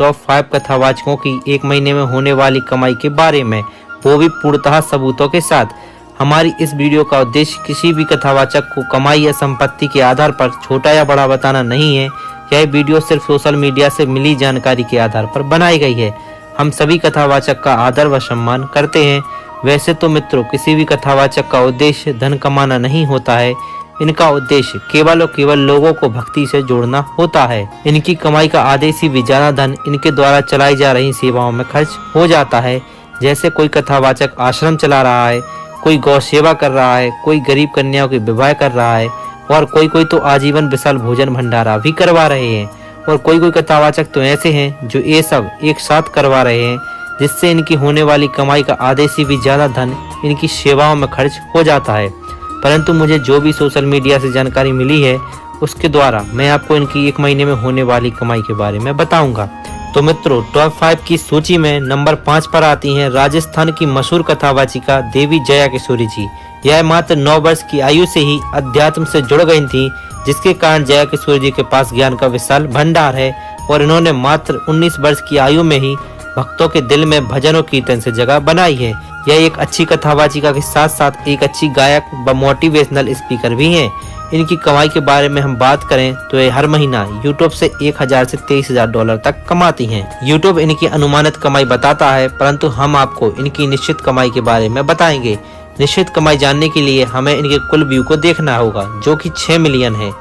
Top 5 कथावाचकों की एक महीने में होने वाली कमाई के बारे में, वो भी पूर्णतः सबूतों के साथ। हमारी इस वीडियो का उद्देश्य किसी भी कथावाचक को कमाई या संपत्ति के आधार पर छोटा या बड़ा बताना नहीं है। यह वीडियो सिर्फ सोशल मीडिया से मिली जानकारी के आधार पर बनाई गई है। हम सभी कथावाचक का आदर व सम्मान करते हैं। वैसे तो मित्रों, किसी भी कथावाचक का उद्देश्य धन कमाना नहीं होता है। इनका उद्देश्य केवल और केवल लोगों को भक्ति से जोड़ना होता है। इनकी कमाई का आधे से भी ज्यादा धन इनके द्वारा चलाई जा रही सेवाओं में खर्च हो जाता है। जैसे कोई कथावाचक आश्रम चला रहा है, कोई गौ सेवा कर रहा है, कोई गरीब कन्याओं के विवाह कर रहा है और कोई तो आजीवन विशाल भोजन भंडारा भी करवा रहे हैं। और कोई कथावाचक तो ऐसे हैं जो ये सब एक साथ करवा रहे हैं, जिससे इनकी होने वाली कमाई का आधे से भी ज्यादा धन इनकी सेवाओं में खर्च हो जाता है। परंतु मुझे जो भी सोशल मीडिया से जानकारी मिली है, उसके द्वारा मैं आपको इनकी एक महीने में होने वाली कमाई के बारे में बताऊंगा। तो मित्रों, टॉप 5 की सूची में नंबर 5 पर आती हैं राजस्थान की मशहूर कथावाचिका देवी जया किशोरी जी। यह मात्र 9 वर्ष की आयु से ही अध्यात्म से जुड़ गई थी, जिसके कारण जया किशोरी जी के पास ज्ञान का विशाल भंडार है और इन्होंने मात्र 19 वर्ष की आयु में ही भक्तों के दिल में भजन और कीर्तन से जगह बनाई है। यह एक अच्छी कथावाचिका के साथ साथ एक अच्छी गायक व मोटिवेशनल स्पीकर भी हैं। इनकी कमाई के बारे में हम बात करें तो ये हर महीना यूट्यूब से 1000 से 23,000 डॉलर तक कमाती हैं। यूट्यूब इनकी अनुमानित कमाई बताता है, परंतु हम आपको इनकी निश्चित कमाई के बारे में बताएंगे। निश्चित कमाई जानने के लिए हमें इनके कुल व्यू को देखना होगा, जो कि 6 मिलियन है।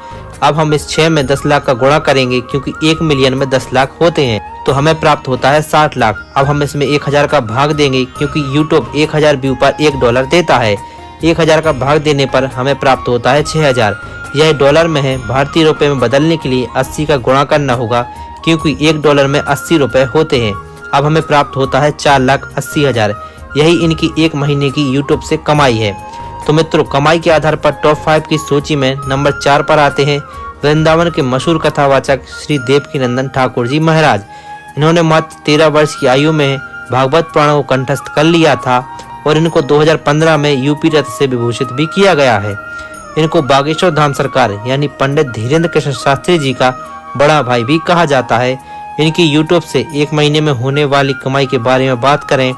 अब हम इस 6 में 10 लाख का गुणा करेंगे, क्योंकि 1 मिलियन में 10 लाख होते हैं, तो हमें प्राप्त होता है 60 लाख। अब हम इसमें 1000 का भाग देंगे, क्योंकि यूट्यूब 1000 व्यू पर 1 डॉलर देता है। 1000 का भाग देने पर हमें प्राप्त होता है 6000। यह डॉलर में है। भारतीय रुपए में बदलने के लिए 80 का गुणा करना होगा, क्योंकि 1 डॉलर में 80 रुपए होते हैं। अब हमें प्राप्त होता है 4,80,000। यही इनकी एक महीने की यूट्यूब से कमाई है। तो मित्रों, कमाई के आधार पर टॉप 5 की सूची में नंबर 4 पर आते हैं वृंदावन के मशहूर कथावाचक श्री देवकीनंदन ठाकुर जी महाराज। इन्होंने मात्र 13 वर्ष की आयु में भागवत पुराण को कंठस्थ कर लिया था और इनको 2015 में यूपी रत्न से विभूषित भी किया गया है। इनको बागेश्वर धाम सरकार यानी पंडित धीरेन्द्र कृष्ण शास्त्री जी का बड़ा भाई भी कहा जाता है। इनकी यूट्यूब से एक महीने में होने वाली कमाई के बारे में बात करें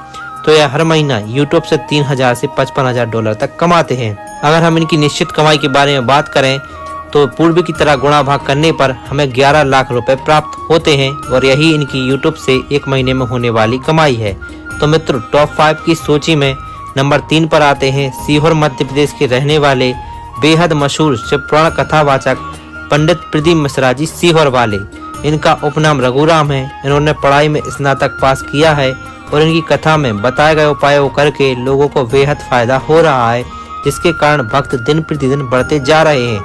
तो यह हर महीना यूट्यूब से 3,000 से 55,000 डॉलर तक कमाते हैं। अगर हम इनकी निश्चित कमाई के बारे में बात करें तो पूर्व की तरह गुणा भाग करने पर हमें 11 लाख रुपए प्राप्त होते हैं और यही इनकी यूट्यूब से एक महीने में होने वाली कमाई है। तो मित्रों, टॉप 5 की सूची में नंबर 3 पर आते हैं सीहोर मध्य प्रदेश के रहने वाले बेहद मशहूर शिव पुराण कथावाचक पंडित प्रदीप मिश्रा जी सीहोर वाले। इनका उपनाम रघुराम है। इन्होंने पढ़ाई में स्नातक पास किया है और इनकी कथा में बताए गए उपायों करके लोगों को बेहद फायदा हो रहा है, जिसके कारण भक्त दिन प्रतिदिन बढ़ते जा रहे हैं।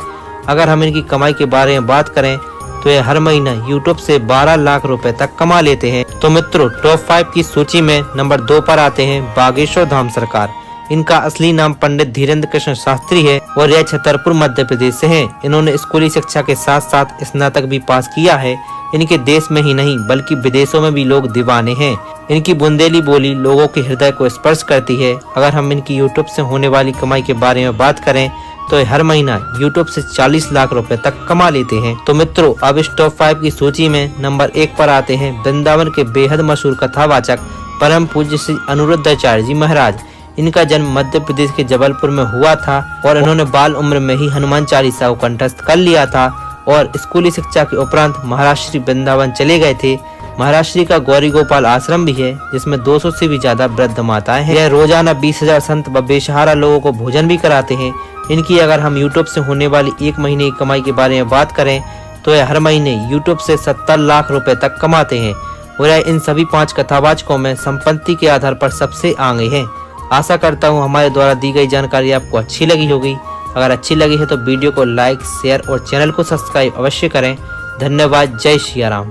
अगर हम इनकी कमाई के बारे में बात करें तो ये हर महीना यूट्यूब से 12 लाख रुपए तक कमा लेते हैं। तो मित्रों, टॉप 5 की सूची में नंबर 2 पर आते हैं बागेश्वर धाम सरकार। इनका असली नाम पंडित धीरेन्द्र कृष्ण शास्त्री है और यह छतरपुर मध्य प्रदेश से हैं। इन्होंने स्कूली शिक्षा के साथ साथ स्नातक भी पास किया है। इनके देश में ही नहीं बल्कि विदेशों में भी लोग दीवाने हैं। इनकी बुंदेली बोली लोगों के हृदय को स्पर्श करती है। अगर हम इनकी यूट्यूब से होने वाली कमाई के बारे में बात करें तो हर महीना यूट्यूब से 40 लाख रुपए तक कमा लेते हैं। तो मित्रों, अब इस टॉप 5 की सूची में नंबर 1 पर आते हैं वृंदावन के बेहद मशहूर कथावाचक परम पूज्य श्री अनिरुद्धाचार्य जी महाराज। इनका जन्म मध्य प्रदेश के जबलपुर में हुआ था और इन्होंने बाल उम्र में ही हनुमान चालीसा को कंठस्थ कर लिया था और स्कूली शिक्षा के उपरांत महाराष्ट्र श्री वृंदावन चले गए थे। महाराष्ट्र का गौरी गोपाल आश्रम भी है, जिसमें 200 से भी ज्यादा वृद्ध माताएं हैं। यह रोजाना 20,000 संत व बेसहारा लोगों को भोजन भी कराते हैं। इनकी अगर हम यूट्यूब से होने वाली एक महीने की कमाई के बारे में बात करें तो यह हर महीने यूट्यूब से 70 लाख रुपए तक कमाते हैं और यह इन सभी 5 कथावाचकों में संपत्ति के आधार पर सबसे आगे हैं। आशा करता हूँ हमारे द्वारा दी गई जानकारी आपको अच्छी लगी होगी। अगर अच्छी लगी है तो वीडियो को लाइक, शेयर और चैनल को सब्सक्राइब अवश्य करें। धन्यवाद। जय श्री राम।